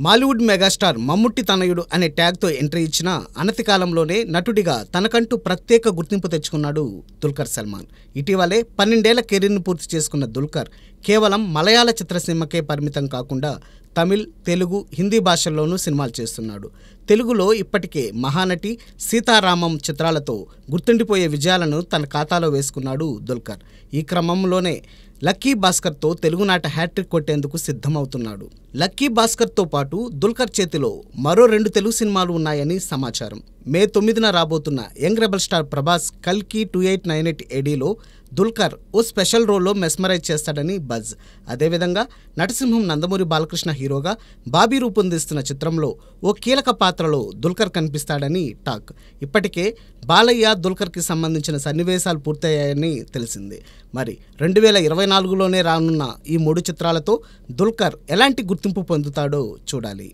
Mollywood megastar Mammootty తనయుడు అనే ట్యాగ్తో entry ఇచ్చిన అనతి కాలంలోనే నటుడిగా తనకంటూ ప్రత్యేక గుర్తింపు తెచ్చుకున్నాడు దుల్కర్ సల్మాన్. ఇటీవలే 12 ఏళ్ల కెరీర్ను పూర్తి చేసుకున్న దుల్కర్ కేవలం మలయాళ చిత్రసీమకే పరిమితం కాకుండా తమిళ్, తెలుగు, హిందీ భాషల్లోనూ సినిమాలు చేస్తున్నాడు. తెలుగులో ఇప్పటికే మహానటి, సీతారామం చిత్రాలతో గుర్తుండిపోయే విజయాలను తన ఖాతాలో వేసుకున్నాడు దుల్కర్. ఈ క్రమంలోనే లక్కీ భాస్కర్తో తెలుగునాట హ్యాట్రిక్ కొట్టేందుకు సిద్ధమవుతున్నాడు. లక్కీ భాస్కర్తో పాటు దుల్కర్ చేతిలో మరో 2 తెలుగు సినిమాలు ఉన్నాయని సమాచారం. మే 9న రాబోతున్న యంగ్ రెబల్ స్టార్ ప్రభాస్ కల్కి 2898 ADలో దుల్కర్ ఓ స్పెషల్ రోల్లో మెస్మరైజ్ చేస్తాడని బజ్. అదేవిధంగా నటసింహం నందమూరి బాలకృష్ణ హీరోగా బాబీ రూపొందిస్తున్న చిత్రంలో ఓ కీలక పాత్రలో దుల్కర్ కనిపిస్తాడని టాక్. ఇప్పటికే బాలయ్య, దుల్కర్కి సంబంధించిన సన్నివేశాలు పూర్తయ్యాయని తెలిసింది. మరి 2024లోనే రానున్న ఈ 3 చిత్రాలతో దుల్కర్ ఎలాంటి గుర్తింపు పొందుతాడో చూడాలి.